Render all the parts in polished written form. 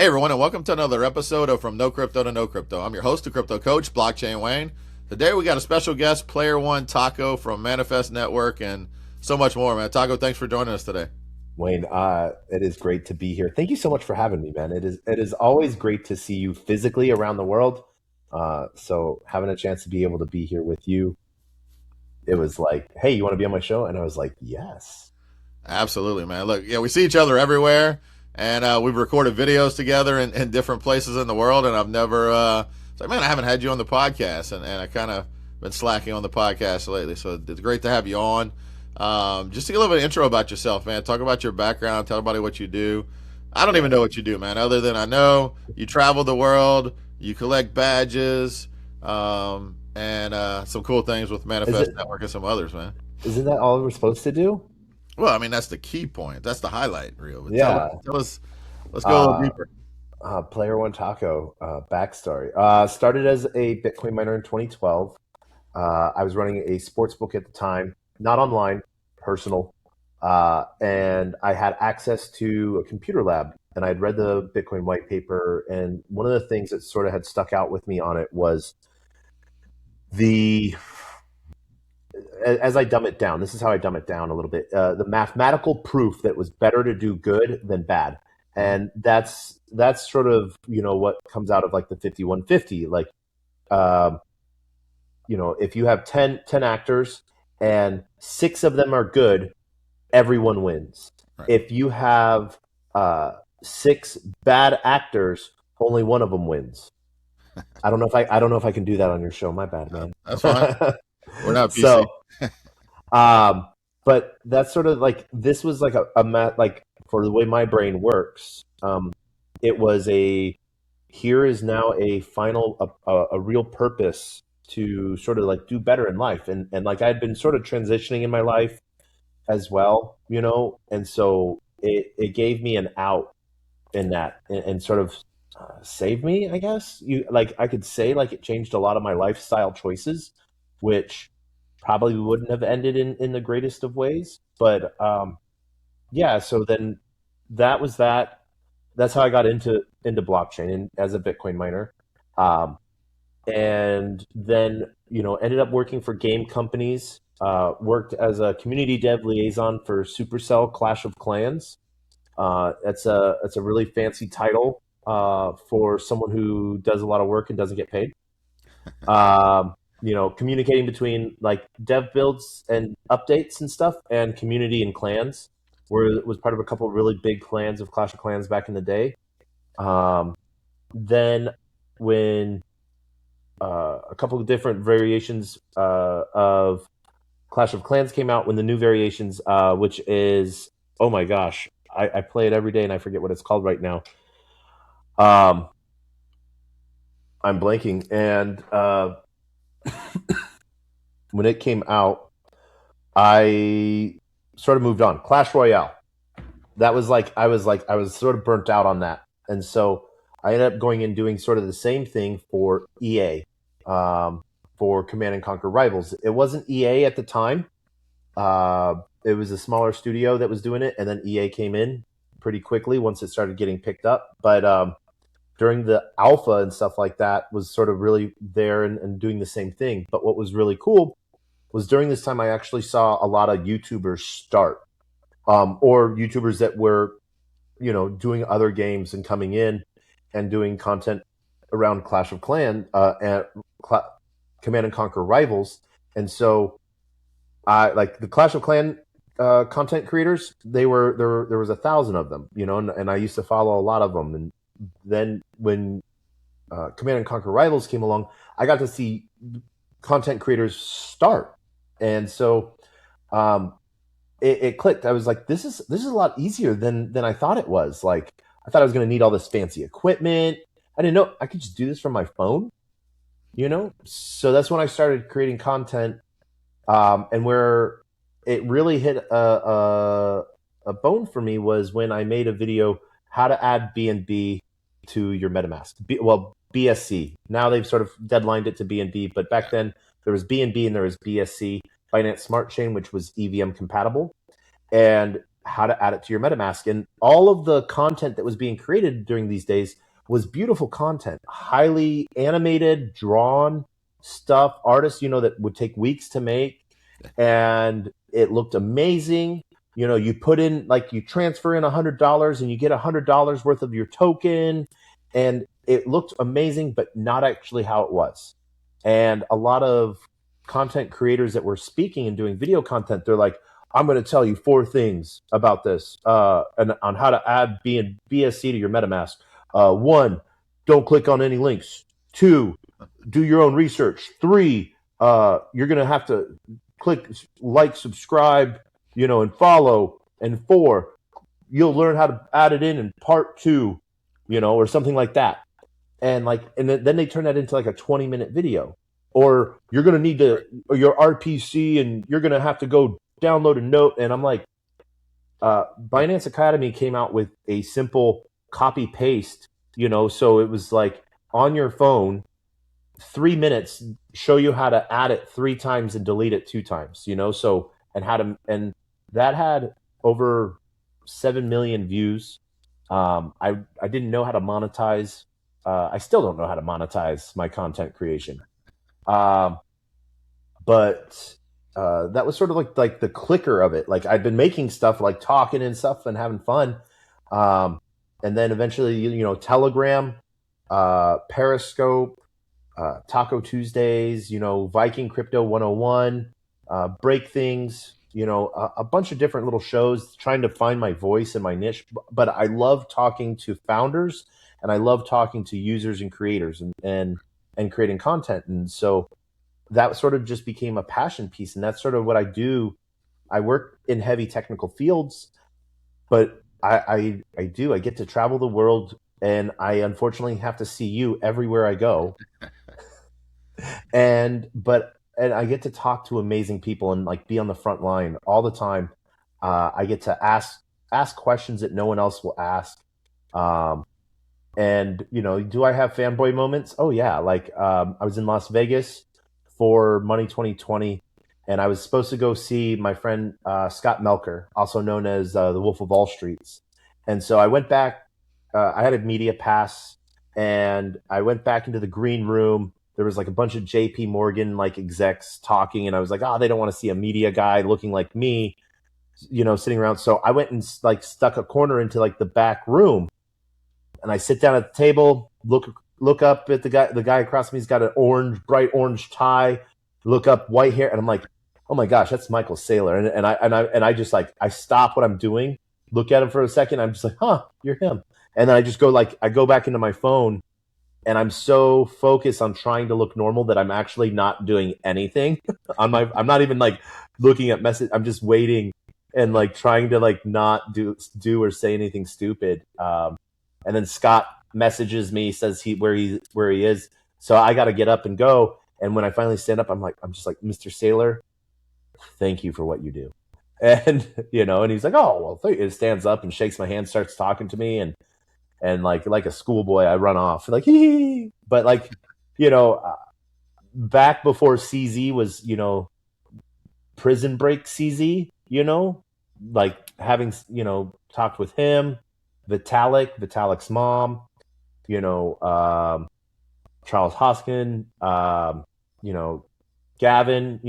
everyone, and welcome to another episode of From No Crypto to No Crypto. I'm your host, the Crypto Coach, Blockchain Wayne. Today we got a special guest, Player1Taco from Manifest Network, and so much more, man. Taco, thanks for joining us today. Wayne, it is great to be here. Thank you so much for having me, man. It is always great to see you physically around the world. So having a chance to be able to be here with you, it was like, hey, you want to be on my show? And I was like, yes. Absolutely, man. Look, yeah, we see each other everywhere, and we've recorded videos together in different places in the world, and I've never, it's like, man, I haven't had you on the podcast, and I kind of been slacking on the podcast lately, so it's great to have you on. Just to get a little bit of intro about yourself, man. Talk about your background, tell everybody what you do. I don't even know what you do, man, other than I know you travel the world, you collect badges, and some cool things with Manifest Network and some others, man. Isn't that all we're supposed to do? Well, I mean, that's the key point. That's the highlight reel. But Yeah. tell us, let's go a little deeper. Player1Taco, backstory. Started as a Bitcoin miner in 2012. I was running a sports book at the time, not online, personal. And I had access to a computer lab, and I'd read the Bitcoin white paper. And one of the things that sort of had stuck out with me on it was as I dumb it down, this is how I dumb it down a little bit, the mathematical proof that it was better to do good than bad. And that's sort of, what comes out of like the 5150, like, if you have 10 actors and 6 of them are good, everyone wins. Right. If you have 6 bad actors, only one of them wins. I don't know if I can do that on your show. My bad, man. That's fine. We're not PC. So, but that's sort of like, this was like a math, like for the way my brain works. It was here is now a final, a real purpose to sort of like do better in life. And like I'd been sort of transitioning in my life as well, and so it gave me an out in that and sort of saved me, I guess. I could say like it changed a lot of my lifestyle choices, which probably wouldn't have ended in the greatest of ways. But yeah, so then that was that. That's how I got into blockchain and as a Bitcoin miner. And then, ended up working for game companies, worked as a community dev liaison for Supercell Clash of Clans. It's a really fancy title for someone who does a lot of work and doesn't get paid. Communicating between like dev builds and updates and stuff, and community and clans, was part of a couple of really big clans of Clash of Clans back in the day. Then when a couple of different variations of Clash of Clans came out, when the new variations, which is, oh my gosh, I play it every day and I forget what it's called right now. I'm blanking. And when it came out, I sort of moved on. Clash Royale. That was like I was sort of burnt out on that. And so I ended up going and doing sort of the same thing for EA, for Command and Conquer Rivals. It wasn't EA at the time. It was a smaller studio that was doing it, and then EA came in pretty quickly once it started getting picked up. But during the alpha and stuff like that, was sort of really there and doing the same thing. But what was really cool was during this time I actually saw a lot of YouTubers start, or YouTubers that were, doing other games and coming in and doing content around Clash of Clans and Command and Conquer Rivals. And so I like the Clash of Clan content creators. There was 1,000 of them, and I used to follow a lot of them. And then when Command and Conquer Rivals came along, I got to see content creators start. And so it clicked. I was like, this is a lot easier than I thought it was. Like, I thought I was going to need all this fancy equipment. I didn't know I could just do this from my phone, So that's when I started creating content, and where it really hit a bone for me was when I made a video how to add BNB to your MetaMask. BSC. Now they've sort of deadlined it to BNB, but back then there was BNB and there was BSC, Binance Smart Chain, which was EVM compatible. And how to add it to your MetaMask. And all of the content that was being created during these days was beautiful content, highly animated, drawn stuff, artists, that would take weeks to make. And it looked amazing. You put in, like, you transfer in $100 and you get $100 worth of your token. And it looked amazing, but not actually how it was. And a lot of content creators that were speaking and doing video content, they're like, I'm going to tell you 4 things about this and on how to add BSC to your MetaMask. 1, don't click on any links. 2, do your own research. 3, you're going to have to click like, subscribe, and follow. And 4, you'll learn how to add it in part 2, or something like that. And then they turn that into like a 20-minute video. Or you're going to need your RPC, and you're going to have to go download a note. And I'm like, Binance Academy came out with a simple copy paste, so it was like on your phone, 3 minutes, show you how to add it 3 times and delete it 2 times, so, and that had over 7 million views. I didn't know how to monetize. I still don't know how to monetize my content creation. But that was sort of like the clicker of it. Like, I'd been making stuff, like talking and stuff and having fun. And then eventually, Telegram, Periscope, Taco Tuesdays, Viking Crypto 101, Break Things, a bunch of different little shows trying to find my voice and my niche. But I love talking to founders, and I love talking to users and creators and creating content. And so that sort of just became a passion piece. And that's sort of what I do. I work in heavy technical fields, but I get to travel the world, and I unfortunately have to see you everywhere I go. And I get to talk to amazing people and like be on the front line all the time. I get to ask questions that no one else will ask. And do I have fanboy moments? Oh yeah. Like, I was in Las Vegas for Money 2020, and I was supposed to go see my friend Scott Melker, also known as the Wolf of Wall Streets. And so I went back. I had a media pass, and I went back into the green room. There was like a bunch of JP Morgan like execs talking, and I was like, they don't want to see a media guy looking like me, sitting around. So I went and like stuck a corner into like the back room, and I sit down at the table, look up at the guy across from me's got an bright orange tie, look up, white hair, and I'm like, oh my gosh, that's Michael Saylor. And I just like, I stop what I'm doing, look at him for a second, I'm just like, you're him. And then I just I go back into my phone, and I'm so focused on trying to look normal that I'm actually not doing anything I'm not even like looking at message. I'm just waiting and like trying to like not do or say anything stupid. And then Scott messages me, says where he is. So I got to get up and go. And when I finally stand up, I'm just like, Mr. Saylor, thank you for what you do. And, and he's like, oh, well, it stands up and shakes my hand, starts talking to me. And like a schoolboy, I run off like, hee. But like, back before CZ was, prison break CZ, like having, talked with him, Vitalik's mom, Charles Hoskin, Gavin,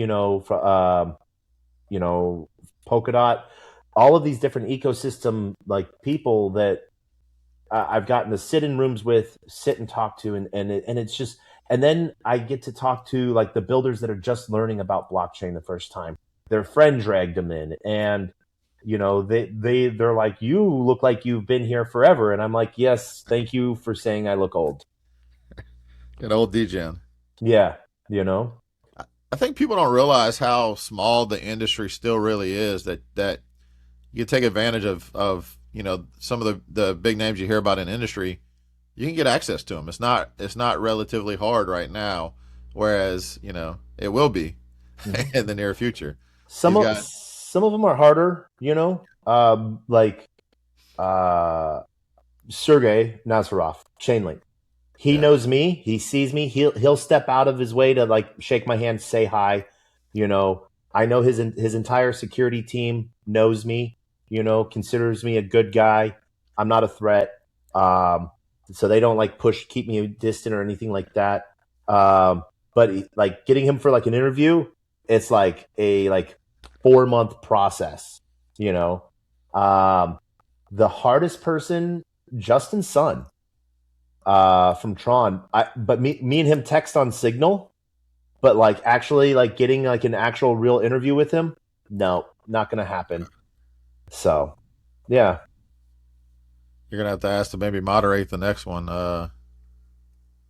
Polkadot, all of these different ecosystem like people that I've gotten to sit in rooms with, sit and talk to, and it's just, and then I get to talk to like the builders that are just learning about blockchain the first time. Their friend dragged them in, and they're like, you look like you've been here forever, and I'm like, yes, thank you for saying I look old. An old DGen. Yeah, I think people don't realize how small the industry still really is. That you take advantage of some of the big names you hear about in industry. You can get access to them. It's not relatively hard right now, whereas it will be in the near future. Some of them are harder, like Sergey Nazarov, Chainlink. He knows me. He sees me. He'll step out of his way to like shake my hand, say hi. I know his entire security team knows me. considers me a good guy. I'm not a threat. Um, so they don't like keep me distant or anything like that. But like getting him for like an interview, it's like a 4-month process, you know. The hardest person, Justin Sun, from Tron. But me and him text on Signal, but like actually like getting like an actual real interview with him, no, not gonna happen. So, yeah, You're gonna have to ask to maybe moderate the next one.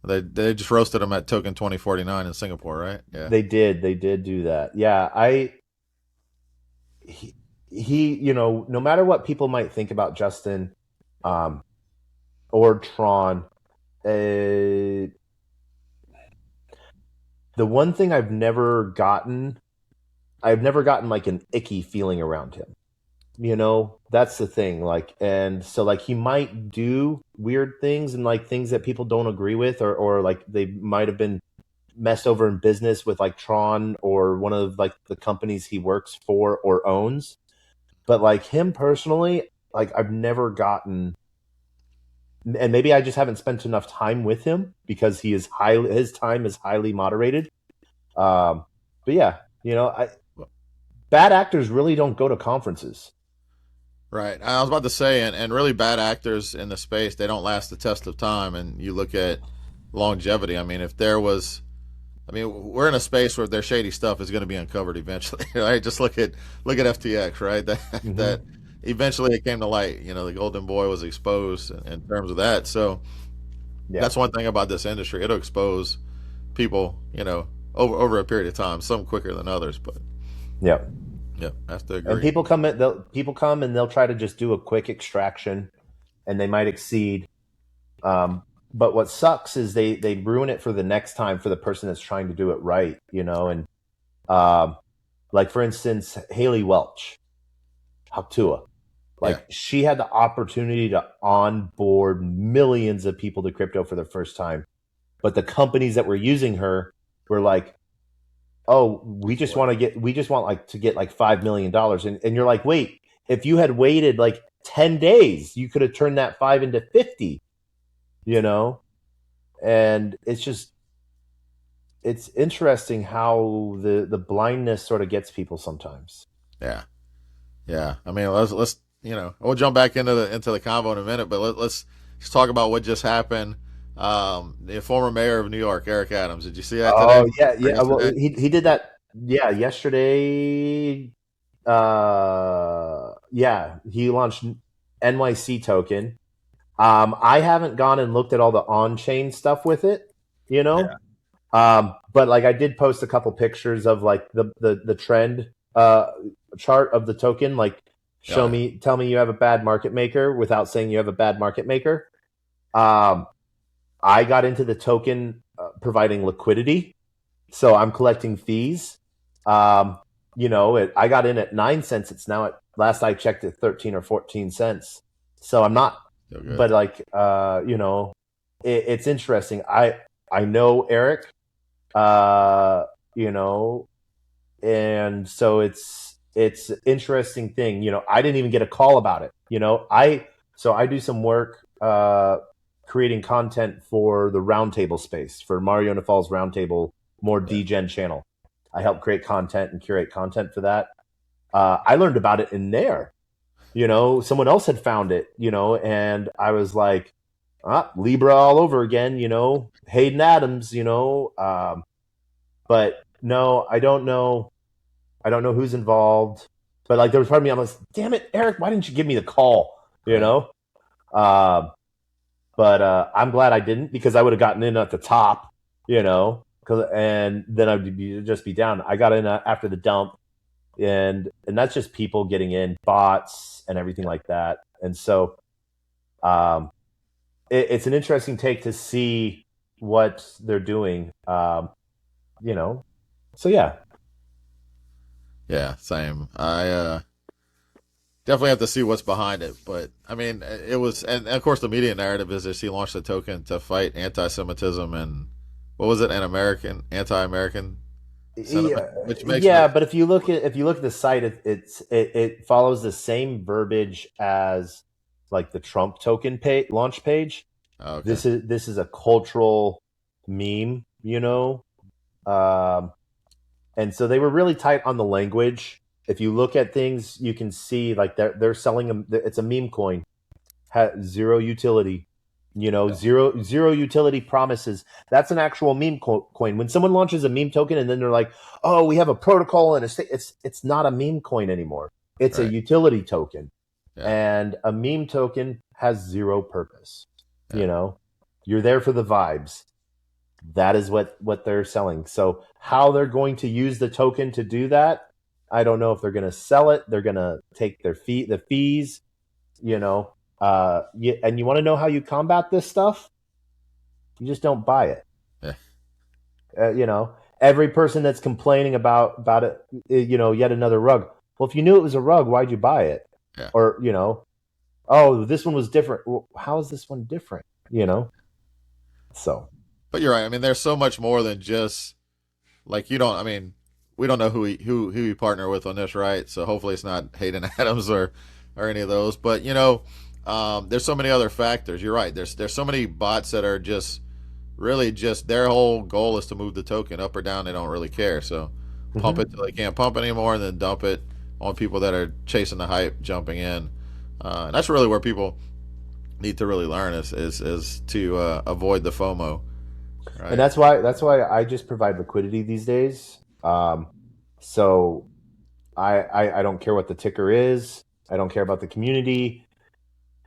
They just roasted him at Token 2049 in Singapore, right? Yeah. they did do that. Yeah, he no matter what people might think about Justin, um, or Tron, the one thing I've never gotten like an icky feeling around him. That's the thing. Like, and so like he might do weird things and like things that people don't agree with, or like they might have been messed over in business with like Tron or one of like the companies he works for or owns. But like him personally, like I've never gotten, and maybe I just haven't spent enough time with him because his time is highly moderated. But yeah, bad actors really don't go to conferences. Right. I was about to say, and really bad actors in the space, they don't last the test of time. And you look at longevity. I mean, we're in a space where their shady stuff is going to be uncovered eventually, right? Just look at FTX, right? That eventually it came to light. The golden boy was exposed in terms of that. So Yeah, that's one thing about this industry. It'll expose people, over a period of time, some quicker than others. But yeah. yeah, I have to And agree. people come and they'll try to just do a quick extraction, and they might exceed. But what sucks is they ruin it for the next time for the person that's trying to do it right, And like for instance, Haley Welch, Haktua, Yeah. like she had the opportunity to onboard millions of people to crypto for the first time, but the companies that were using her were like, oh, we just want to get like $5 million, and you're like, wait, if you had waited like 10 days, you could have turned that 5 into 50, and it's interesting how the blindness sort of gets people sometimes. Yeah. Yeah. I mean, let's we'll jump back into the convo in a minute, but let's just talk about what just happened. The former mayor of New York, Eric Adams. Did you see that today Oh yeah, or yeah. Well, yesterday? he did that. Yeah, yesterday. Yeah, he launched NYC Token. I haven't gone and looked at all the on-chain stuff with it, you Yeah. know. But like I did post a couple pictures of like the trend chart of the token. Like, Oh yeah. tell me you have a bad market maker without saying you have a bad market maker. Um, I got into the token providing liquidity, so I'm collecting fees. I got in at 9 cents. It's now at last I checked at 13 or 14 cents. So I'm not, Feel good. but like, it's interesting. I know Eric, uh, you know, and so it's an interesting thing. I didn't even get a call about it. I do some work creating content for the roundtable space for Mario Nafal's roundtable, more Yeah. degen channel. I help create content and curate content for that. I learned about it in there. Someone else had found it, and I was like, Libra all over again, Hayden Adams, but no, I don't know. I don't know who's involved, but like there was part of me, I'm like, damn it, Eric, why didn't you give me the call? You Right. know, uh, but I'm glad I didn't because I would have gotten in at the top, and then just be down. I got in after the dump, and that's just people getting in, bots and everything like that, and so um, it's an interesting take to see what they're doing. You know, so yeah. Yeah. Same. I definitely have to see what's behind it, but I mean, it was, and of course, the media narrative is that he launched the token to fight anti-Semitism and what was it, an American anti-American Yeah, which makes no yeah, but if you look at the site, it follows the same verbiage as like the Trump token launch page. oh, okay. This is a cultural meme, and so they were really tight on the language. If you look at things, you can see like they're selling them. It's a meme coin, has zero utility. Zero utility promises. That's an actual meme coin. When someone launches a meme token and then they're like, "Oh, we have a protocol and it's not a meme coin anymore. It's a Right. utility token." Yeah. And a meme token has zero purpose. Yeah. You know, you're there for the vibes. That is what they're selling. So how they're going to use the token to do that, I don't know if they're going to sell it. They're going to take the fees, you know. And you want to know how you combat this stuff? You just don't buy it. Yeah. Every person that's complaining about it, yet another rug. Well, if you knew it was a rug, why'd you buy it? Yeah. Or oh, this one was different. Well, how is this one different? So. But you're right. I mean, there's so much more than just like you don't. I mean, we don't know who we partner with on this, right? So hopefully it's not Hayden Adams or any of those. But there's so many other factors. You're right. There's so many bots that are just really just their whole goal is to move the token up or down. They don't really care. So pump it Mhm. till they can't pump anymore, and then dump it on people that are chasing the hype, jumping in. And that's really where people need to really learn is to avoid the FOMO, And right? that's why I just provide liquidity these days. So I don't care what the ticker is. I don't care about the community.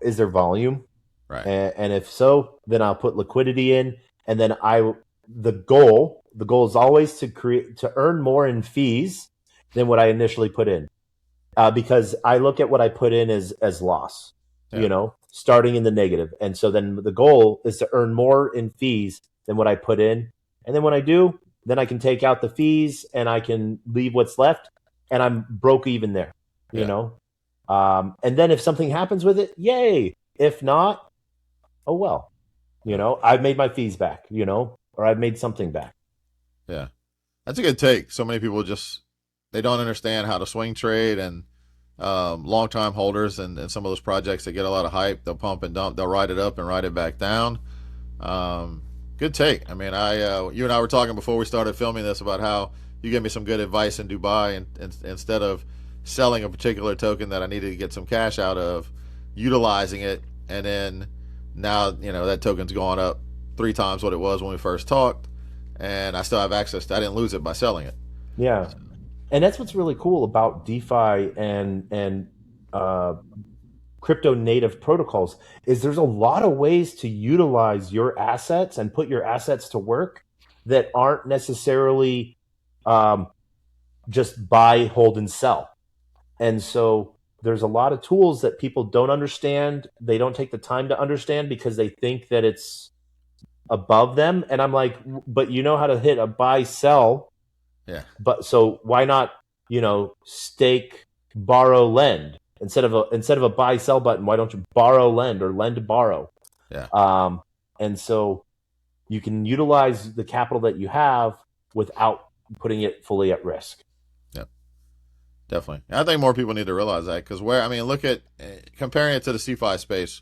Is there volume? Right. And if so, then I'll put liquidity in, and then the goal is always to earn more in fees than what I initially put in, because I look at what I put in as loss, Yeah. starting in the negative, and so then the goal is to earn more in fees than what I put in, and then when I do, then I can take out the fees and I can leave what's left, and I'm broke even there, you Yeah. know. And then if something happens with it, yay! If not, oh well. Yeah. I've made my fees back, or I've made something back. Yeah. That's a good take. So many people just they don't understand how to swing trade and long time holders and some of those projects that get a lot of hype, they'll pump and dump, they'll ride it up and ride it back down. Um, Good take. I mean, you and I were talking before we started filming this about how you gave me some good advice in Dubai, and instead of selling a particular token that I needed to get some cash out of, utilizing it, and then now that token's gone up 3 times what it was when we first talked, and I still have access to. I didn't lose it by selling it. Yeah, and that's what's really cool about DeFi and uh, crypto native protocols is there's a lot of ways to utilize your assets and put your assets to work that aren't necessarily um, just buy, hold, and sell. And so there's a lot of tools that people don't understand. They don't take the time to understand because they think that it's above them. And I'm like, but you know how to hit a buy sell, Yeah, but so why not, stake, borrow, lend instead of a buy sell button? Why don't you borrow, lend, or lend borrow? yeah, Um, and so you can utilize the capital that you have without putting it fully at risk. yeah, definitely. I think more people need to realize that because I mean, look at comparing it to the CFI space.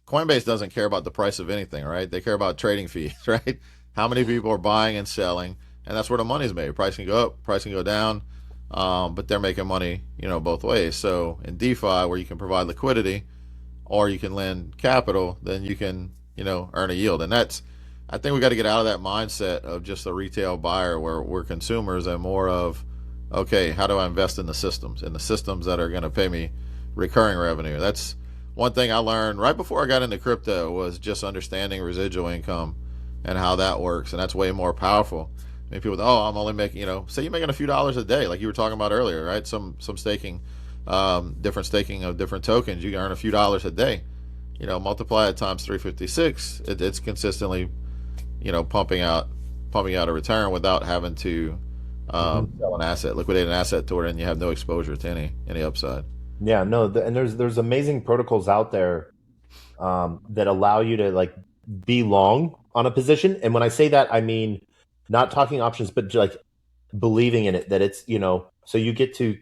Coinbase doesn't care about the price of anything, right? They care about trading fees, right? How many people are buying and selling, and that's where the money's made. Price can go up, price can go down, but they're making money, both ways. So in DeFi, where you can provide liquidity or you can lend capital, then you can, earn a yield. And I think we got to get out of that mindset of just a retail buyer where we're consumers and more of, okay, how do I invest in the systems that are going to pay me recurring revenue? That's one thing I learned right before I got into crypto was just understanding residual income and how that works. And that's way more powerful. I mean, people, oh, I'm only making, say you're making a few dollars a day, like you were talking about earlier, right? Some staking, different staking of different tokens, you can earn a few dollars a day. Multiply it times 356, it's consistently, pumping out a return without having to Mm-hmm. sell an asset, liquidate an asset to it, and you have no exposure to any upside. Yeah, no, and there's amazing protocols out there that allow you to like be long on a position. And when I say that, I mean not talking options, but like believing in it, that it's, so you get to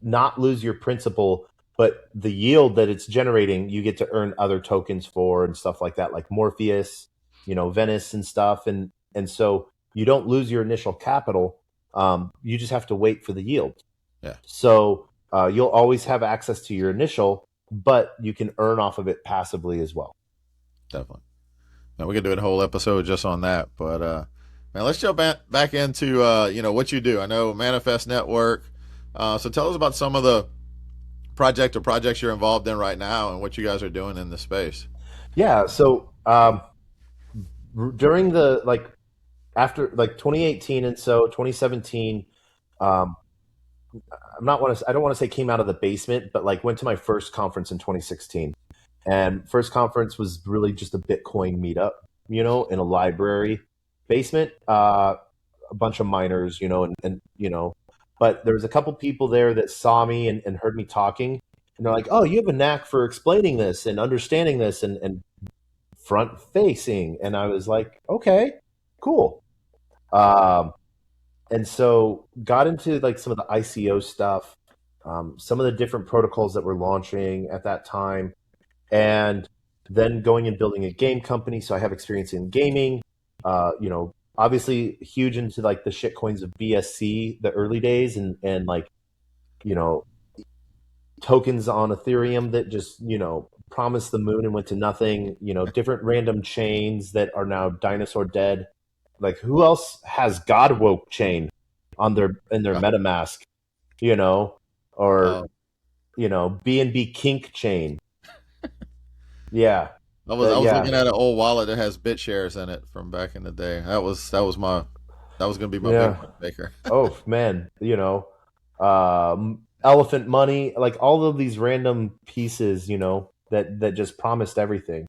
not lose your principal, but the yield that it's generating, you get to earn other tokens for and stuff like that, like Morpheus, Venice and stuff. And so you don't lose your initial capital. You just have to wait for the yield. Yeah, So you'll always have access to your initial, but you can earn off of it passively as well. definitely. Now we could do a whole episode just on that, but man, let's jump back into what you do. I know Manifest Network. So tell us about some of the projects you're involved in right now and what you guys are doing in the space. Yeah. So during the after 2018 and so 2017, um, I don't want to say came out of the basement, but went to my first conference in 2016. And first conference was really just a Bitcoin meetup, in a library basement, a bunch of miners, but there was a couple people there that saw me and heard me talking, and they're like, "Oh, you have a knack for explaining this and understanding this and front facing." And I was like, "Okay, cool." Um, and so got into some of the ICO stuff, some of the different protocols that were launching at that time, and then going and building a game company. So I have experience in gaming, obviously huge into the shit coins of BSC, the early days, and you know, tokens on Ethereum that just, promised the moon and went to nothing, different random chains that are now dinosaur dead. Like, who else has God woke chain on their Uh, MetaMask, you know, or, uh, BNB Kink chain. Yeah. I was Yeah. looking at an old wallet that has BitShares in it from back in the day. That was going to be my Yeah. Bitcoin maker. Oh man, elephant money, like all of these random pieces, that just promised everything.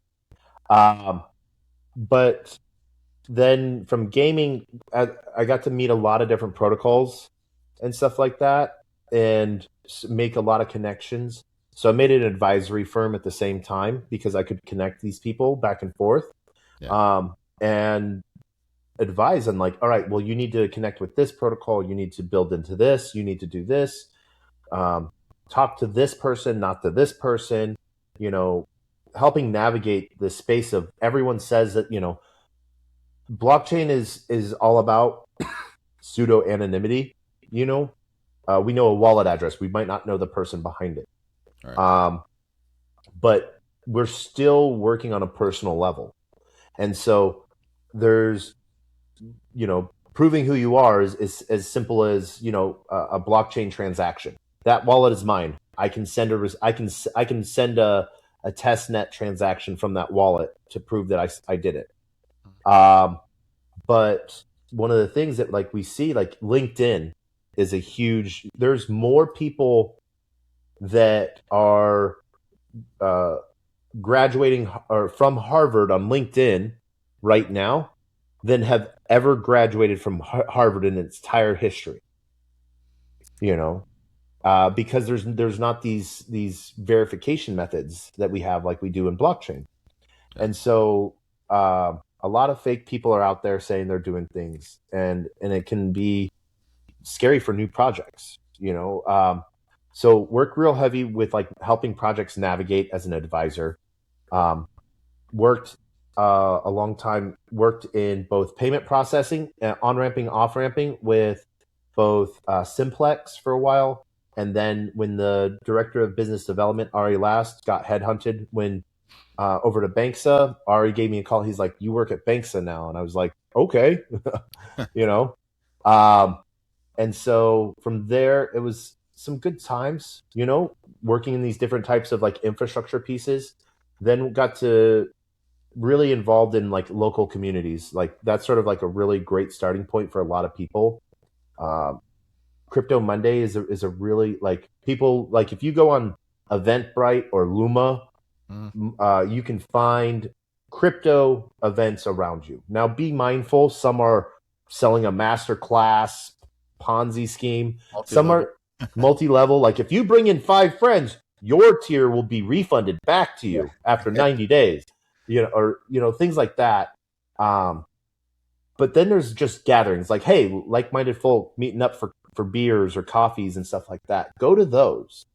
Um, but then from gaming, I got to meet a lot of different protocols and stuff like that, and make a lot of connections. So I made an advisory firm at the same time because I could connect these people back and forth, Yeah, and advise on all right, well, you need to connect with this protocol, you need to build into this, you need to do this, um, talk to this person, not to this person, you know, helping navigate the space of everyone says that, blockchain is all about pseudo anonymity. We know a wallet address, we might not know the person behind it, all right. but we're still working on a personal level. And so there's, proving who you are is as simple as, a blockchain transaction. That wallet is mine. I can send I can send a test net transaction from that wallet to prove that I did it. Um, but one of the things that we see, LinkedIn is a huge. There's more people that are uh, graduating or from Harvard on LinkedIn right now than have ever graduated from Harvard in its entire history. Because there's not these verification methods that we have like we do in blockchain, Yeah, and so a lot of fake people are out there saying they're doing things, and it can be scary for new projects. So work real heavy with helping projects navigate as an advisor. Um, Worked a long time, worked in both payment processing, on ramping, off ramping with both Simplex for a while. And then when the director of business development, Ari Last, got headhunted when over to Banksa, Ari gave me a call. He's like, "You work at Banksa now." And I was like, "Okay." you know? Um, and so from there, it was some good times, working in these different types of infrastructure pieces. Then got to really involved in local communities. That's sort of a really great starting point for a lot of people. Um, Crypto Monday is a really people if you go on Eventbrite or Luma, mm-hmm. you can find crypto events around you. Now, be mindful. Some are selling a master class Ponzi scheme. Some Multi-level. are multi-level. Like if you bring in 5 friends, your tier will be refunded back to you after 90 days. Or things like that. Um, But then there's just gatherings like, hey, like-minded folk meeting up for beers or coffees and stuff like that. Go to those,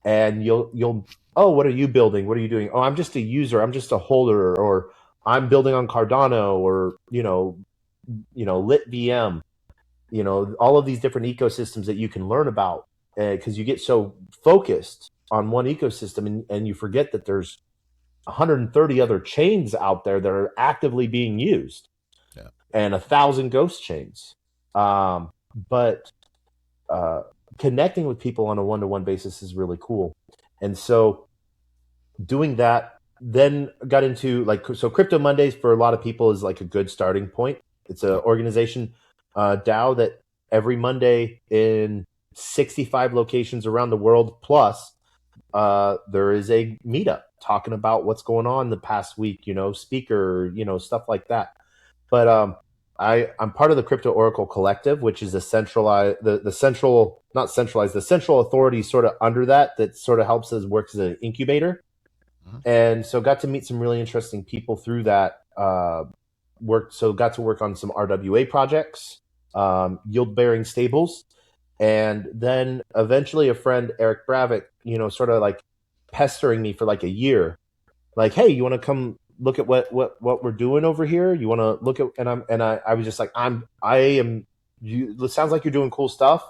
and you'll oh, what are you building? What are you doing? Oh, I'm just a user. I'm just a holder, or I'm building on Cardano, or Lit VM. All of these different ecosystems that you can learn about, because you get so focused on one ecosystem, and you forget that there's 130 other chains out there that are actively being used, Yeah. and 1,000 ghost chains. But connecting with people on a one-to-one basis is really cool. And so doing that, then got into so Crypto Mondays for a lot of people is like a good starting point. It's an organization, DAO, that every Monday in 65 locations around the world, plus there is a meetup talking about what's going on the past week, speaker, stuff like that. But I'm part of the Crypto Oracle Collective, which is a centralized, the central, not centralized, the central authority sort of under that sort of helps us work as an incubator. And so got to meet some really interesting people through that work. So got to work on some RWA projects, yield bearing stables. And then eventually a friend, Eric Bravik, sort of like pestering me for like a year. Like, hey, you want to come look at what we're doing over here? You want to look at, I was just like, it sounds like you're doing cool stuff.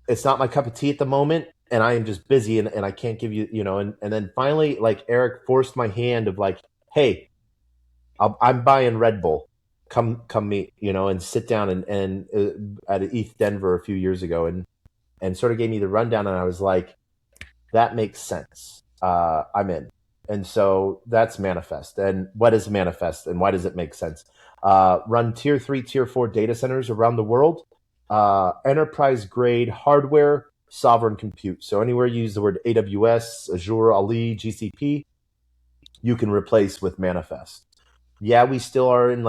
It's not my cup of tea at the moment, and I am just busy, and I can't give you, and then finally, like, Eric forced my hand of like, hey, I'm buying Red Bull. Come meet, and sit down and at ETH Denver a few years ago, and sort of gave me the rundown, and I was like, that makes sense. I'm in. And so that's Manifest. And what is Manifest, and why does it make sense? Run tier 3, tier 4 data centers around the world. Enterprise grade hardware, sovereign compute. So anywhere you use the word AWS, Azure, Ali, GCP, you can replace with Manifest. Yeah, we still are in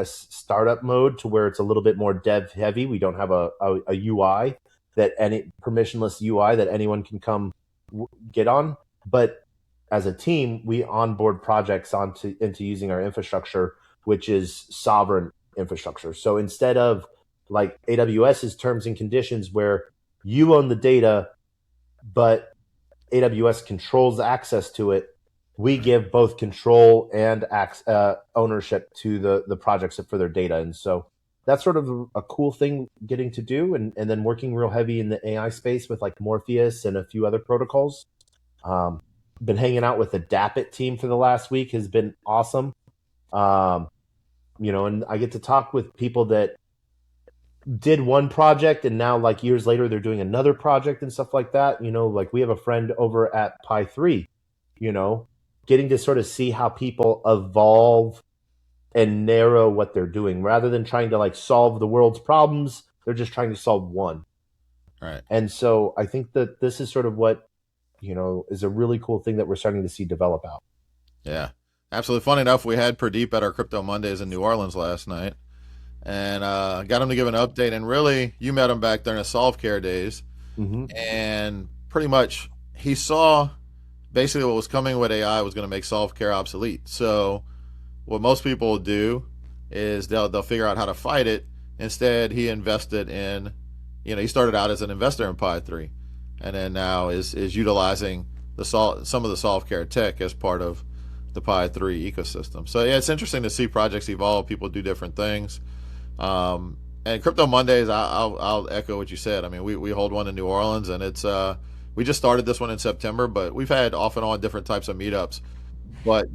startup mode to where it's a little bit more dev heavy. We don't have a UI permissionless UI that anyone can come get on. But as a team, we onboard projects into using our infrastructure, which is sovereign infrastructure. So instead of like AWS's terms and conditions where you own the data, but AWS controls access to it, we give both control and ownership to the projects for their data. And so that's sort of a cool thing getting to do, and then working real heavy in the AI space with like Morpheus and a few other protocols. Been hanging out with the DAppit team for the last week, has been awesome. And I get to talk with people that did one project and now like years later they're doing another project and stuff like that. Like we have a friend over at Pi3, getting to sort of see how people evolve and narrow what they're doing rather than trying to like solve the world's problems. They're just trying to solve one. Right. And so I think that this is sort of what, is a really cool thing that we're starting to see develop out. Yeah, absolutely. Funny enough, we had Pradeep at our Crypto Mondays in New Orleans last night, and got him to give an update. And really, you met him back during the Solve Care days, and pretty much he saw basically what was coming with AI was going to make Solve Care obsolete. So what most people will do is they'll figure out how to fight it. Instead, he invested in, he started out as an investor in Pi3, and then now is utilizing some of the Solve Care tech as part of the Pi3 ecosystem. So yeah, it's interesting to see projects evolve. People do different things. And Crypto Mondays, I'll echo what you said. I mean, we hold one in New Orleans, and it's we just started this one in September, but we've had off and on different types of meetups. But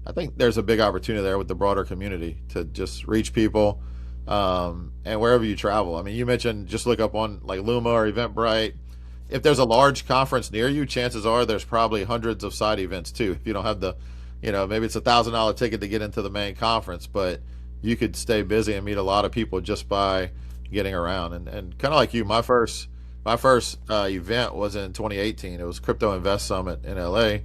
I think there's a big opportunity there with the broader community to just reach people, and wherever you travel. I mean, you mentioned just look up on like Luma or Eventbrite. If there's a large conference near you, chances are there's probably hundreds of side events too. If you don't have the, maybe it's $1,000 ticket to get into the main conference, but you could stay busy and meet a lot of people just by getting around. And kind of like you, my first event was in 2018. It was Crypto Invest Summit in LA,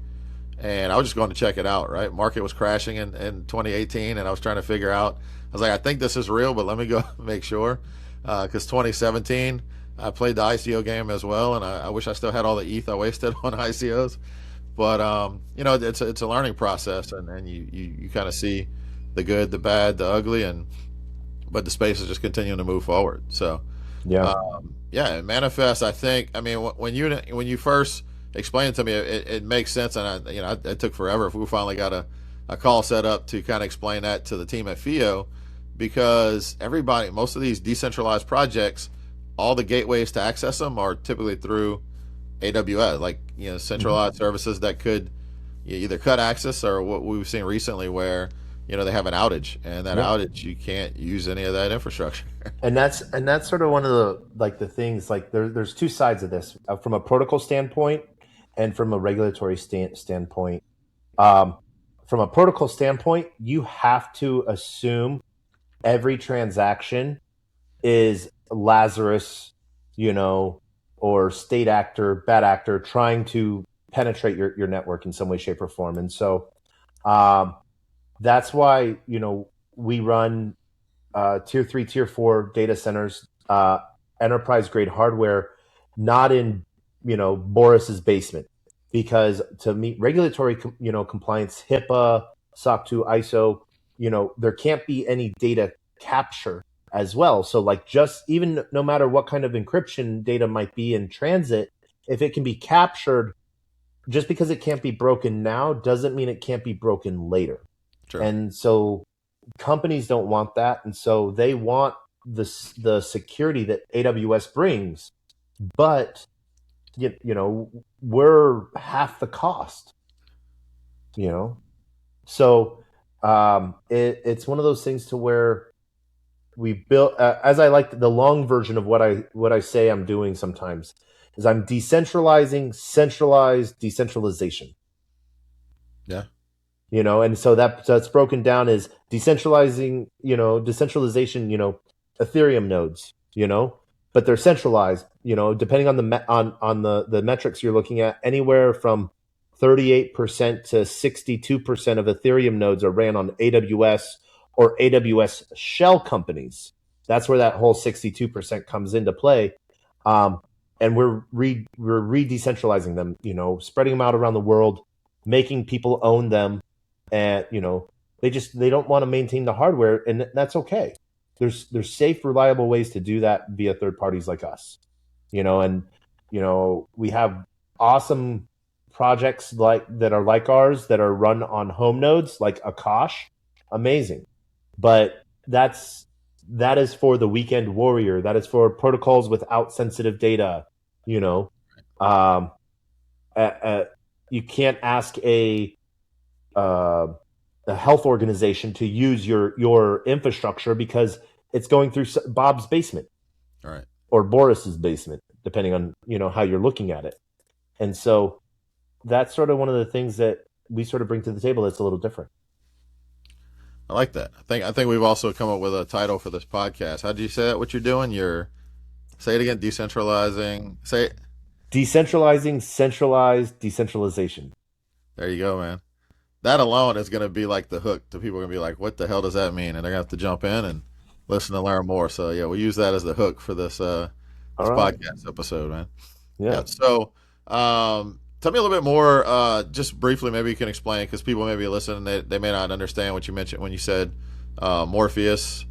and I was just going to check it out. Right, market was crashing in 2018, and I was trying to figure out. I was like, I think this is real, but let me go make sure, because 2017 I played the ICO game as well, and I wish I still had all the ETH I wasted on ICOs. But it's a learning process, and you kind of see the good, the bad, the ugly, and but the space is just continuing to move forward. So Yeah. yeah, manifest. I think. I mean, when you first explained it to me, it makes sense, and it took forever. If we finally got a call set up to kind of explain that to the team at FIO, because everybody, most of these decentralized projects, all the gateways to access them are typically through AWS, like Hmm. centralized services that could either cut access or what we've seen recently where they have an outage, and that Yep. outage you can't use any of that infrastructure. And that's sort of one of the things, like there's two sides of this, from a protocol standpoint and from a regulatory standpoint. Um, from a protocol standpoint, you have to assume every transaction is Lazarus, you know, or state actor, bad actor trying to penetrate your network in some way, shape, or form. And so um, that's why, we run tier 3, tier 4 data centers, enterprise grade hardware, not in, Boris's basement, because to meet regulatory, compliance, HIPAA, SOC 2, ISO, there can't be any data capture as well. So like, just even no matter what kind of encryption data might be in transit, if it can be captured, just because it can't be broken now doesn't mean it can't be broken later. True. And so companies don't want that, and so they want the security that AWS brings, but we're half the cost. You know, so it's one of those things to where we built, as I like the long version of what I say I'm doing sometimes is I'm decentralizing centralized decentralization. Yeah. And so that's broken down as decentralizing, decentralization, Ethereum nodes, but they're centralized, depending on the metrics you're looking at, anywhere from 38% to 62% of Ethereum nodes are ran on AWS or AWS shell companies. That's where that whole 62% comes into play. Um, and we're re-decentralizing them, spreading them out around the world, making people own them, and they don't want to maintain the hardware, and that's okay. There's safe, reliable ways to do that via third parties like us. And we have awesome projects like that are like ours that are run on home nodes like Akash. Amazing. But that is for the weekend warrior. That is for protocols without sensitive data. you know um uh, uh, you can't ask uh, a health organization to use your infrastructure because it's going through Bob's basement All right. or Boris's basement, depending on how you're looking at it. And so that's sort of one of the things that we sort of bring to the table that's a little different. I like that. I think we've also come up with a title for this podcast. How did you say that? What you're doing? You're say it again. Decentralizing. Say it. Decentralizing centralized decentralization. There you go, man. That alone is going to be like the hook. The people are going to be like, "What the hell does that mean?" And they're going to have to jump in and listen to learn more. So yeah, we use that as the hook for All this right. podcast episode, man. Yeah. Yeah. So, tell me a little bit more, just briefly. Maybe you can explain because people may be listening. They may not understand what you mentioned when you said Morpheus.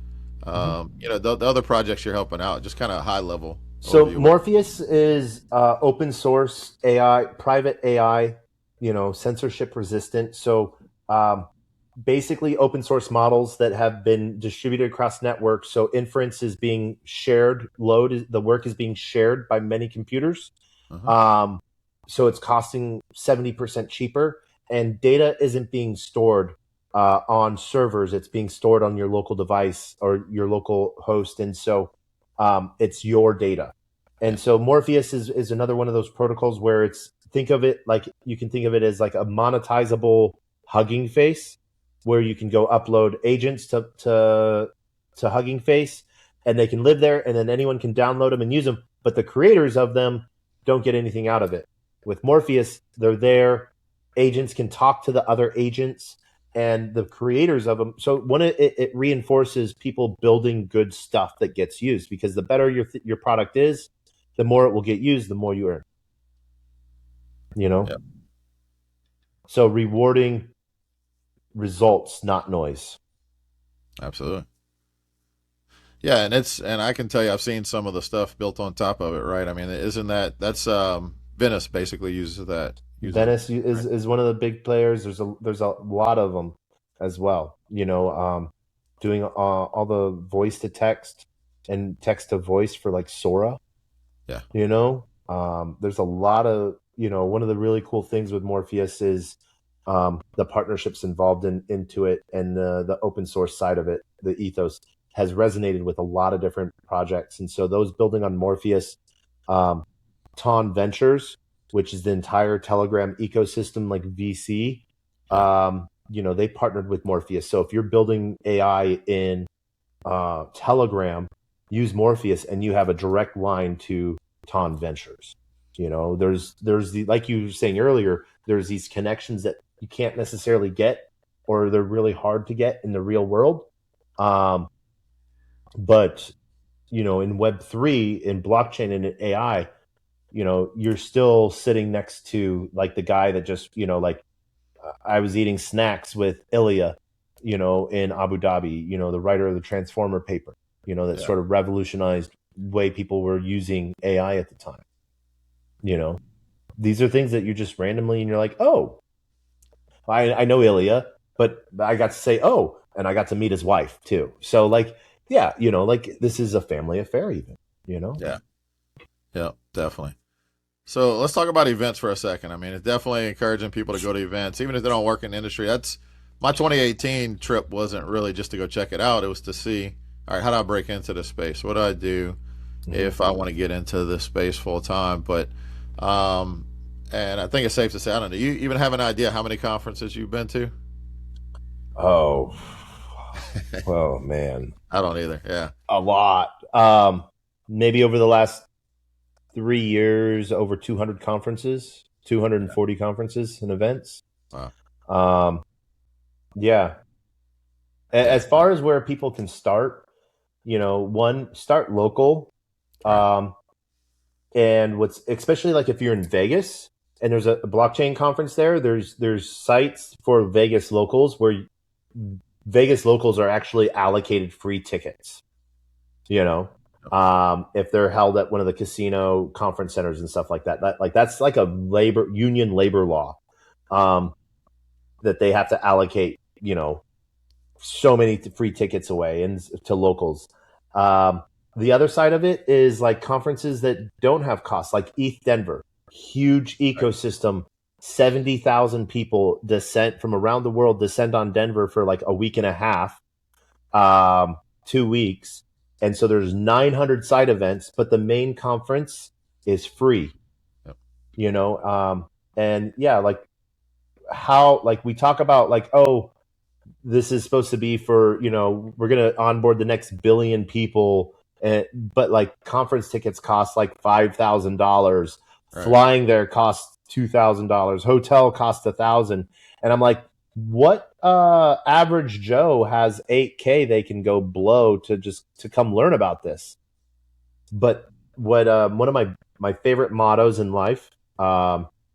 Mhm. The other projects you're helping out. Just kind of high level So overview. Morpheus is open source AI, private AI, censorship resistant. So basically, open source models that have been distributed across networks. So inference is being shared, the work is being shared by many computers. Uh-huh. Um, so it's costing 70% cheaper, and data isn't being stored on servers. It's being stored on your local device or your local host. And so it's your data. Yeah. And so Morpheus is another one of those protocols where think of it like, you can think of it as like a monetizable Hugging Face, where you can go upload agents to Hugging Face, and they can live there, and then anyone can download them and use them. But the creators of them don't get anything out of it. With Morpheus, they're there. Agents can talk to the other agents and the creators of them. So it reinforces people building good stuff that gets used, because the better your product is, the more it will get used, the more you earn. You know, Yeah. so rewarding results, not noise. Absolutely. Yeah, and I can tell you, I've seen some of the stuff built on top of it, right? I mean, isn't that's Venice basically uses it, Venice right? is one of the big players. There's a lot of them as well. Doing all the voice to text and text to voice for like Sora. Yeah, There's a lot of one of the really cool things with Morpheus is the partnerships involved into it, and the open source side of it, the ethos has resonated with a lot of different projects. And so those building on Morpheus, um, Ton Ventures, which is the entire Telegram ecosystem, like VC, yeah, they partnered with Morpheus. So if you're building AI in Telegram, use Morpheus, and you have a direct line to Ton Ventures. There's the, like you were saying earlier, there's these connections that you can't necessarily get, or they're really hard to get in the real world. Um, but in Web3, in blockchain, and in AI, you're still sitting next to like the guy that just like I was eating snacks with Ilya, in Abu Dhabi, the writer of the Transformer paper, that yeah. sort of revolutionized way people were using AI at the time. You know, these are things that you just randomly, and you're like, oh, I know Ilya, but I got to say, oh, and I got to meet his wife too. So like, yeah, like this is a family affair even, you know? Yeah, yeah, definitely. So let's talk about events for a second. I mean, it's definitely encouraging people to go to events, even if they don't work in the industry. That's my 2018 trip wasn't really just to go check it out. It was to see, all right, how do I break into this space? What do I do Mm-hmm. if I want to get into this space full time? Um, and I think it's safe to say, I don't know. You even have an idea how many conferences you've been to? Oh, oh man, I don't either. Yeah. a lot. Maybe over the last 3 years, over 200 conferences, 240 conferences and events. Wow. Um, yeah. Yeah. As far as where people can start, one, start local. Right. Um, and what's especially like if you're in Vegas and there's a blockchain conference there, there's sites for Vegas locals where Vegas locals are actually allocated free tickets. You know, if they're held at one of the casino conference centers and stuff like that, that's like a labor law, um, that they have to allocate, so many free tickets away and to locals. Um, the other side of it is like conferences that don't have costs, like ETH Denver, huge Right. ecosystem. 70,000 people descend from around the world, descend on Denver for like a week and a half, 2 weeks. And so there's 900 side events, but the main conference is free, Yep. you know? And yeah, like how, like we talk about like, oh, this is supposed to be for, we're going to onboard the next billion people. But like conference tickets cost like $5,000. Right. Flying there costs $2,000. Hotel costs $1,000. And I'm like, what average Joe has 8K they can go blow to come learn about this? But what one of my favorite mottos in life,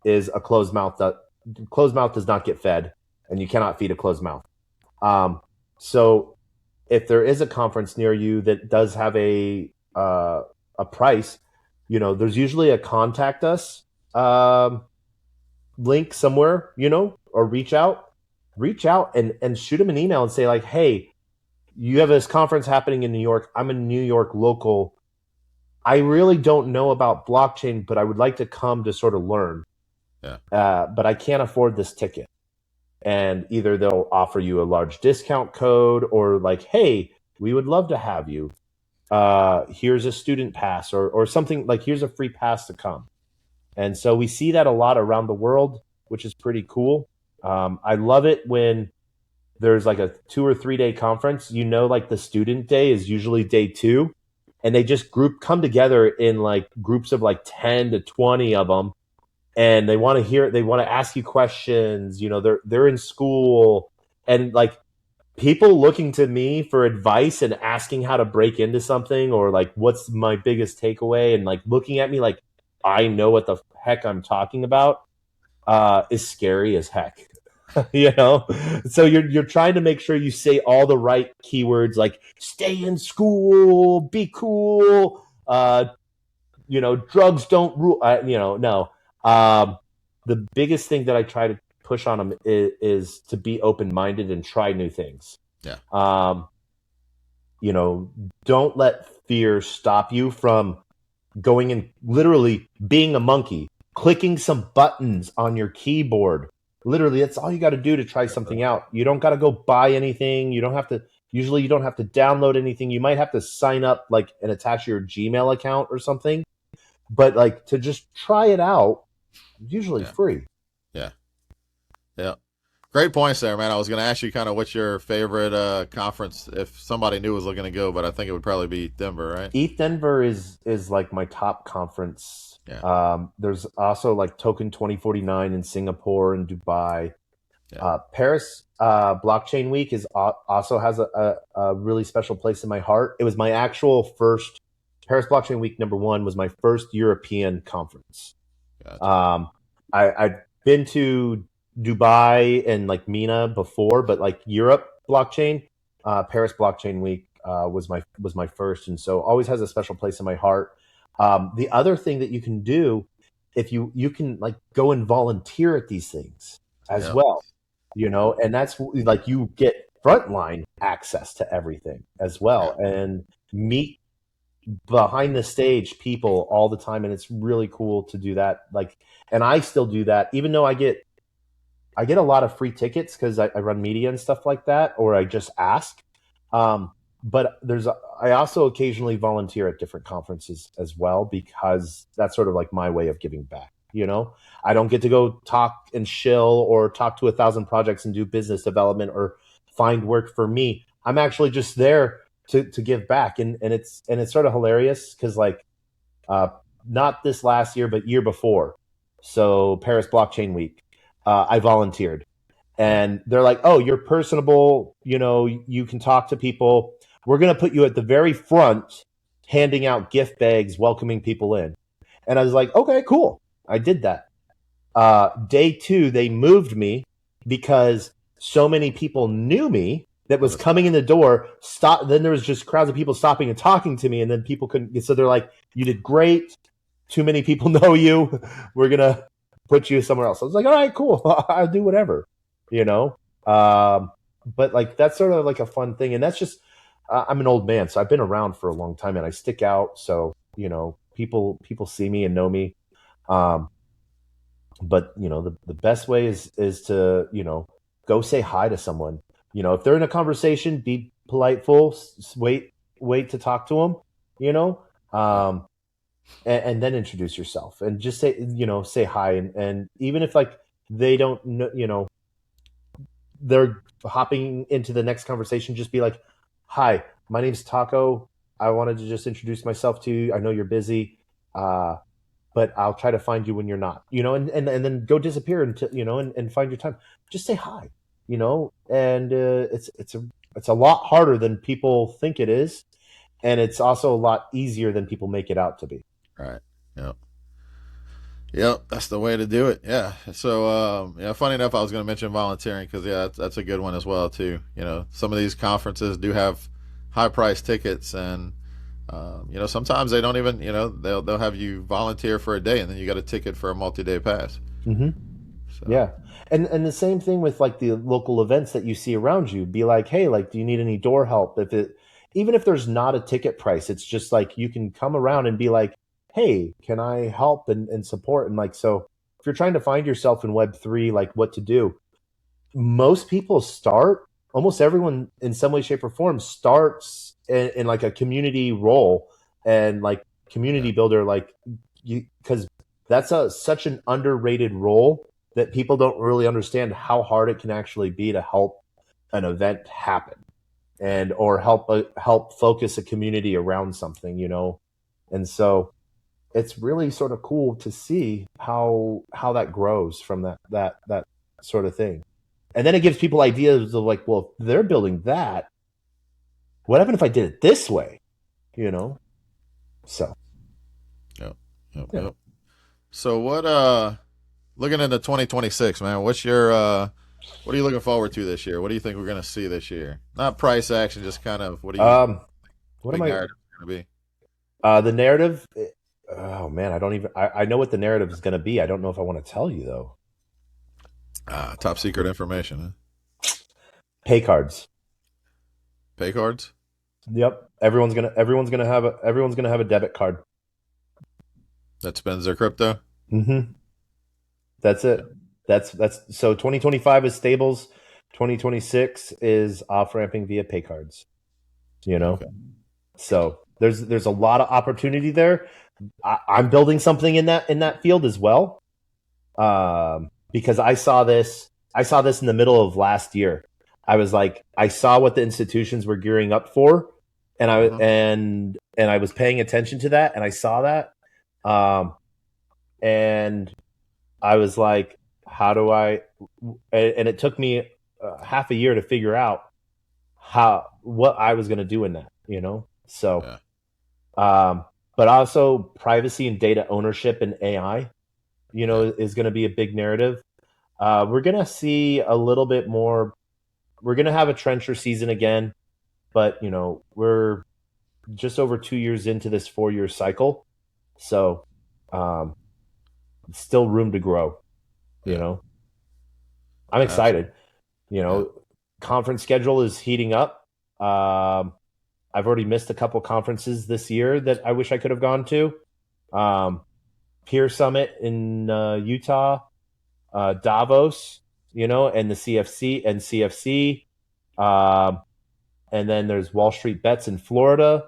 is a closed mouth does not get fed, and you cannot feed a closed mouth. So if there is a conference near you that does have a price, there's usually a contact us link somewhere, or reach out and shoot them an email and say like, hey, you have this conference happening in New York. I'm a New York local. I really don't know about blockchain, but I would like to come to sort of learn. Yeah. But I can't afford this ticket. And either they'll offer you a large discount code, or like, hey, we would love to have you. Here's a student pass, or something like, here's a free pass to come. And so we see that a lot around the world, which is pretty cool. I love it when there's like a 2 or 3 day conference. Like the student day is usually day 2, and they just come together in like groups of like 10 to 20 of them, and they want to ask you questions. They're in school, and like people looking to me for advice and asking how to break into something, or like what's my biggest takeaway, and like looking at me like I know what the heck I'm talking about, is scary as heck. you know. So you're trying to make sure you say all the right keywords, like stay in school, be cool, drugs don't rule. No. Um, the biggest thing that I try to push on them is to be open minded and try new things. Yeah. Um, you know, don't let fear stop you from going and literally being a monkey, clicking some buttons on your keyboard. Literally, that's all you got to do to try something out. You don't got to go buy anything. You don't have to. Usually, you don't have to download anything. You might have to sign up, like, and attach your Gmail account or something. But like to just try it out, usually Yeah. free. Yeah. Yeah. Great points there, man. I was going to ask you kind of what's your favorite conference if somebody new was looking to go, but I think it would probably be Denver, right? ETH Denver is like my top conference. Yeah. There's also like Token 2049 in Singapore and Dubai. Yeah. Paris Blockchain Week also has a really special place in my heart. It was my actual first Paris Blockchain Week. #1 was my first European conference. Gotcha. I've been to Dubai and like Mina before, but like Europe blockchain, Paris Blockchain Week was my first, and so always has a special place in my heart. The other thing that you can do, if you can like go and volunteer at these things as Yeah. well, and that's like you get frontline access to everything as well, and meet behind the stage people all the time, and it's really cool to do that. Like, and I still do that, even though I get a lot of free tickets because I run media and stuff like that, or I just ask. But I also occasionally volunteer at different conferences as well, because that's sort of like my way of giving back. I don't get to go talk and shill or talk to 1,000 projects and do business development or find work for me. I'm actually just there to give back, and it's sort of hilarious because like not this last year but year before, so Paris Blockchain Week, I volunteered, and they're like, oh, you're personable, you can talk to people, we're going to put you at the very front handing out gift bags, welcoming people in. And I was like, okay, cool. I did that. Day 2 they moved me because so many people knew me that was coming in the door. Then there was just crowds of people stopping and talking to me, and then people couldn't. So they're like, you did great. Too many people know you. We're going to put you somewhere else. I was like, all right, cool. I'll do whatever, but like, that's sort of like a fun thing. And that's just, I'm an old man, so I've been around for a long time and I stick out. So, people see me and know me. But the best way is to, go say hi to someone. If they're in a conversation, be politeful, wait to talk to them, and then introduce yourself and just say hi. And even if like they don't know, they're hopping into the next conversation, just be like, hi, my name's Taco. I wanted to just introduce myself to you. I know you're busy, but I'll try to find you when you're not, and then go disappear until, and find your time. Just say hi, and it's a lot harder than people think it is. And it's also a lot easier than people make it out to be. Right. Yep. Yep, that's the way to do it. Yeah. So, funny enough, I was going to mention volunteering because that's a good one as well too. Some of these conferences do have high price tickets, and sometimes they don't even, they'll have you volunteer for a day, and then you got a ticket for a multi-day pass. Mm-hmm. So. Yeah, and the same thing with like the local events that you see around you. Be like, hey, like, do you need any door help? Even if there's not a ticket price, it's just like you can come around and be like, hey, can I help and support? And like, so if you're trying to find yourself in Web3, like what to do, most people almost everyone in some way, shape, or form starts in like a community role and like community builder, like because that's such an underrated role that people don't really understand how hard it can actually be to help an event happen or help focus a community around something, and so it's really sort of cool to see how that grows from that sort of thing. And then it gives people ideas of like, well, if they're building that, what happened if I did it this way? So. Yep. So what looking into 2026, man, what's your What are you looking forward to this year? What do you think we're going to see this year? Not price action, just kind of what do you Um, what am big I? narrative going to be? The narrative. Oh man, I don't even. I know what the narrative is going to be. I don't know if I want to tell you though. Top secret information. Huh? Pay cards. Pay cards Yep. Everyone's gonna have a debit card. that spends their crypto. Mm-hmm. That's it. That's so 2025 is stables. 2026 is off ramping via pay cards. You know, Okay. so there's a lot of opportunity there. I'm building something in that field as well, because I saw this. I saw this in the middle of last year. I was like, I saw what the institutions were gearing up for, Uh-huh. and I was paying attention to that, and I saw that, and I was like, how do I? And it took me half a year to figure out what I was going to do in that. So, Yeah. um, but also privacy and data ownership and AI, Yeah. is going to be a big narrative. We're going to see a little bit more. We're going to have a trencher season again, but we're just over 2 years into this 4 year cycle, so um, still room to grow. You Yeah. know, I'm Absolutely. excited. You Yeah. know, conference schedule is heating up. I've already missed a couple conferences this year that I wish I could have gone to. Um, Peer Summit in Utah, Davos, and the CFC. Um, and then there's Wall Street Bets in Florida.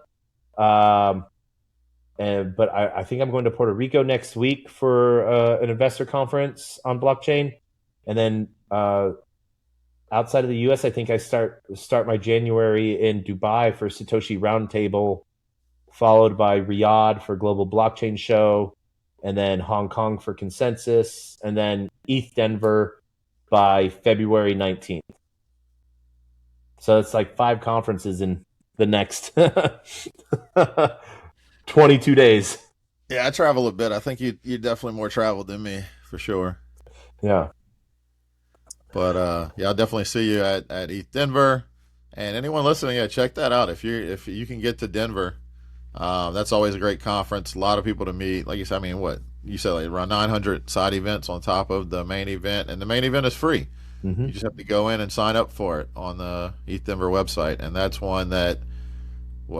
Um, but I think I'm going to Puerto Rico next week for an investor conference on blockchain, and then outside of the U.S., I think I start my January in Dubai for Satoshi Roundtable, followed by Riyadh for Global Blockchain Show, and then Hong Kong for Consensus, and then ETH Denver by February 19th. So it's like 5 conferences in the next 22 days. Yeah. I travel a bit. I think you definitely more traveled than me for sure. Yeah. But yeah, I'll definitely see you at ETH Denver. And anyone listening, yeah, check that out. If you can get to Denver, that's always a great conference. A lot of people to meet. Like you said, I mean, what you said, like around 900 side events on top of the main event, and the main event is free. You Mm-hmm. just have to go in and sign up for it on the ETH Denver website, and that's one that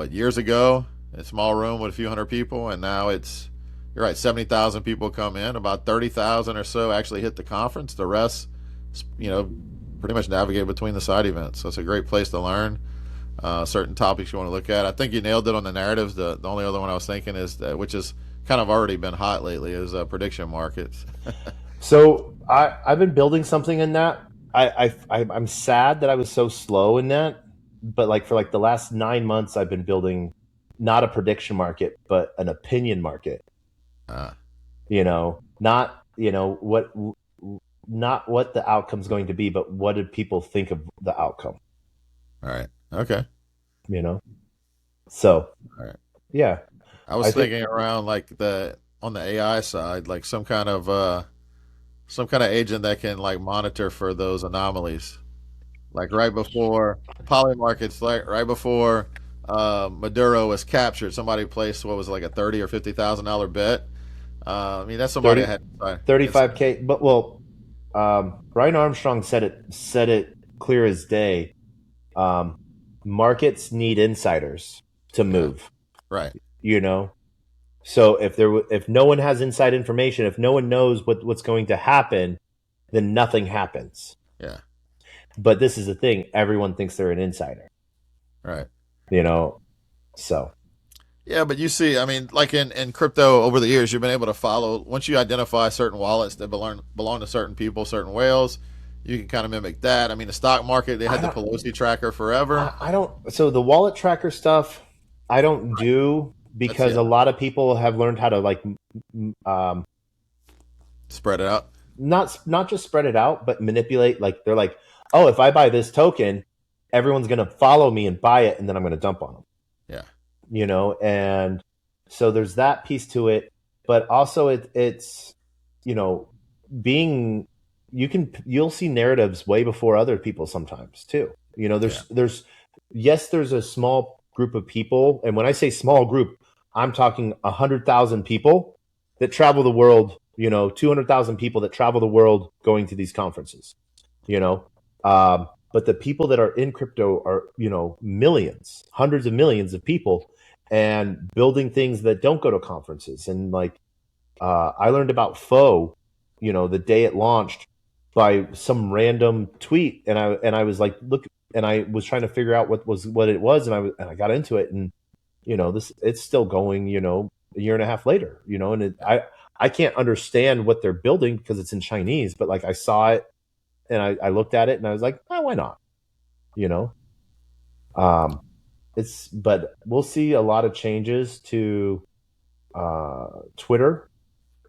years ago, a small room with a few hundred people, and now it's you're right, 70,000 people come in. About 30,000 or so actually hit the conference. The rest, you know, pretty much navigate between the side events. So it's a great place to learn certain topics you want to look at. I think you nailed it on the narratives. The only other one I was thinking is that, which has kind of already been hot lately, is prediction markets. So I've been building something in that. I'm sad that I was so slow in that, but like for like the last 9 months, I've been building not a prediction market, but an opinion market. uh, Not not what the outcome's going to be, but what did people think of the outcome? all right. Okay. You know, so All right. yeah, I was I think thinking around like the on the AI side, like some kind of agent that can like monitor for those anomalies. Like right before poly markets, like right before Maduro was captured, somebody placed what was it, like a 30 or $50,000 bet. I mean, that's somebody I 30, had inside. 35K, but well, Brian Armstrong said it clear as day. Um, Markets need insiders to Yeah, move. right. You know, so if no one has inside information, if no one knows what's going to happen, then nothing happens. Yeah, But this is the thing: everyone thinks they're an insider. right. You know, so Yeah, but you see, I mean, like in crypto over the years, you've been able to follow once you identify certain wallets that belong to certain people, certain whales. You can kind of mimic that. I mean, the stock market, they I had the don't. Pelosi tracker forever. I don't. So the wallet tracker stuff, I don't do That's because yeah, a lot of people have learned how to like, spread it out. not just spread it out, but manipulate. Like they're like, oh, if I buy this token, everyone's gonna follow me and buy it, and then I'm gonna dump on them. Yeah, And so there's that piece to it, but also it's you know being you'll see narratives way before other people sometimes too. You know, Yeah. there's a small group of people, and when I say small group, I'm talking 100,000 people that travel the world. 200,000 people that travel the world going to these conferences. You know, but the people that are in crypto are millions, hundreds of millions of people, and building things that don't go to conferences. And like I learned about Faux, the day it launched by some random tweet, and I was like, look, and I was trying to figure out what it was, and I got into it, and this it's still going, a year and a half later, and I can't understand what they're building because it's in Chinese, but like I saw it and I looked at it and I was like, oh, why not? You know, um, but we'll see a lot of changes to Twitter,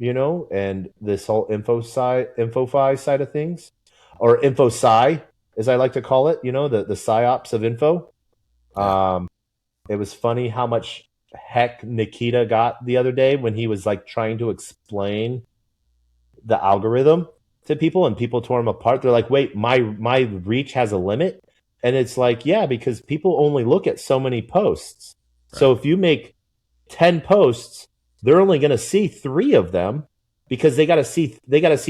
and this whole InfoFi side of things, or InfoSci, as I like to call it, the psyops of info. Yeah. It was funny how much heck Nikita got the other day when he was like trying to explain the algorithm to people, and people tore him apart. They're like, wait, my reach has a limit. And it's like, yeah, because people only look at so many posts. So Right. if you make 10 posts, they're only going to see 3 of them because they got to see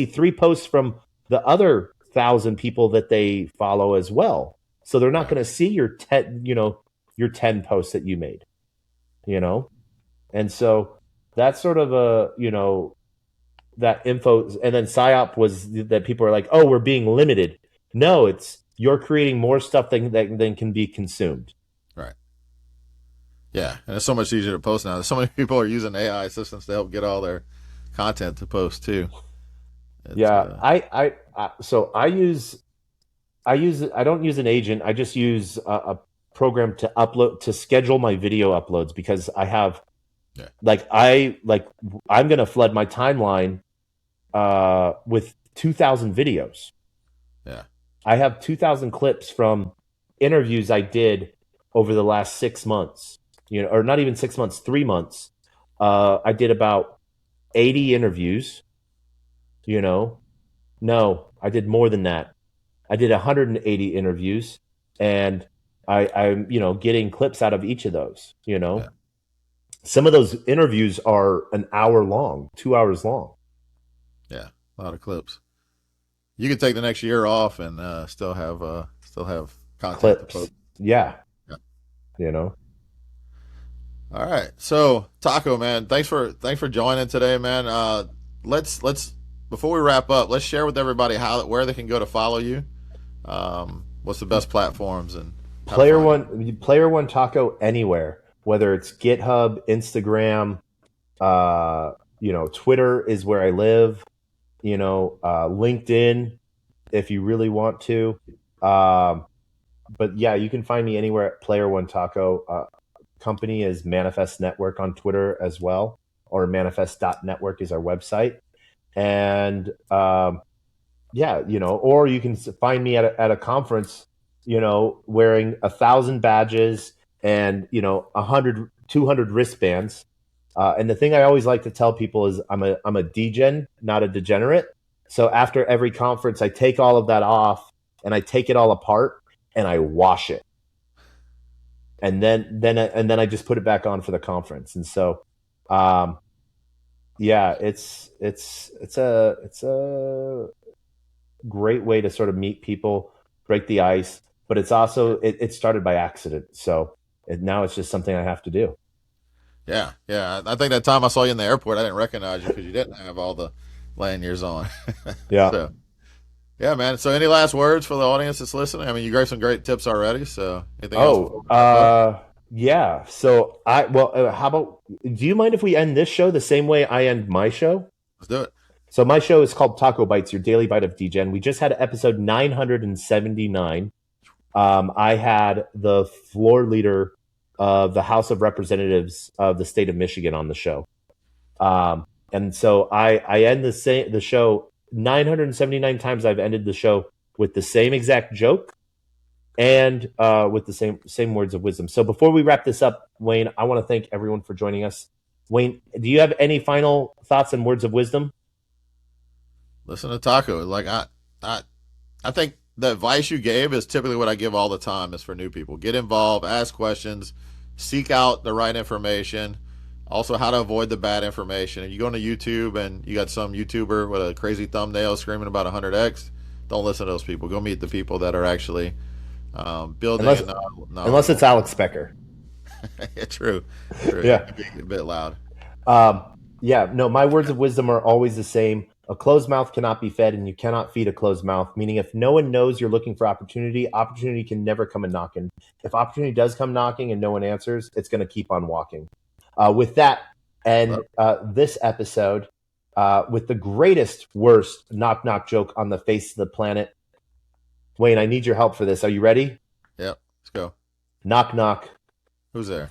3 posts from the other 1,000 people that they follow as well. So they're not Right. going to see your 10 posts that you made, you know? And so that's sort of that info. And then psyop was that people are like, oh, we're being limited. No, it's you're creating more stuff than can be consumed. Right. Yeah, and it's so much easier to post now. So many people are using AI assistants to help get all their content to post too. It's Yeah, so I don't use an agent. I just use a program to schedule my video uploads because I have yeah, I'm gonna flood my timeline with 2,000 videos. yeah, I have 2,000 clips from interviews I did over the last 6 months, or not even 6 months, 3 months. I did about 80 interviews, you know. No, I did more than that. I did 180 interviews, and I'm, getting clips out of each of those, yeah, Some of those interviews are an hour long, 2 hours long. yeah. A lot of clips. You could take the next year off and still have content to Clips. post. Yeah, Yeah. you know. All right. So Taco, man, thanks for joining today, man. Let's before we wrap up, let's share with everybody where they can go to follow you. What's the best platforms and how to find you. Player1Taco anywhere, whether it's GitHub, Instagram, Twitter is where I live, LinkedIn if you really want to. But yeah, you can find me anywhere at Player1Taco. Company is Manifest Network on Twitter as well, or manifest.network is our website. And yeah, or you can find me at a conference, wearing 1,000 badges and 200 wristbands. And the thing I always like to tell people is I'm a degen, not a degenerate. So after every conference, I take all of that off and I take it all apart and I wash it, and then I just put it back on for the conference. And so, yeah, it's a great way to sort of meet people, break the ice, but it's also it started by accident. So now it's just something I have to do. Yeah, yeah. I think that time I saw you in the airport, I didn't recognize you because you didn't have all the lanyards on. Yeah. So yeah, man. So any last words for the audience that's listening? I mean, you gave some great tips already. So anything else before Oh, we wrap up? yeah. So how about? Do you mind if we end this show the same way I end my show? Let's do it. So my show is called Taco Bites, your daily bite of DGen. We just had episode 979. I had the floor leader of the House of Representatives of the state of Michigan on the show. And so I end the show 979 times. I've ended the show with the same exact joke and with the same words of wisdom. So before we wrap this up, Wayne, I want to thank everyone for joining us. Wayne, do you have any final thoughts and words of wisdom? Listen to Taco. Like I I think the advice you gave is typically what I give all the time is for new people. Get involved, ask questions, seek out the right information. Also, how to avoid the bad information. If you go into YouTube and you got some YouTuber with a crazy thumbnail screaming about 100x, don't listen to those people. Go meet the people that are actually building Unless and unless knowledgeable. it's Alex Becker. True, true. He Yeah. can be a bit loud. Um, yeah, no, my words of wisdom are always the same. A closed mouth cannot be fed, and you cannot feed a closed mouth. Meaning, if no one knows you're looking for opportunity, opportunity can never come a knocking. If opportunity does come knocking and no one answers, it's going to keep on walking. With that, and this episode, with the greatest, worst knock knock joke on the face of the planet, Wayne, I need your help for this. Are you ready? Yep. Let's go. Knock knock. Who's there?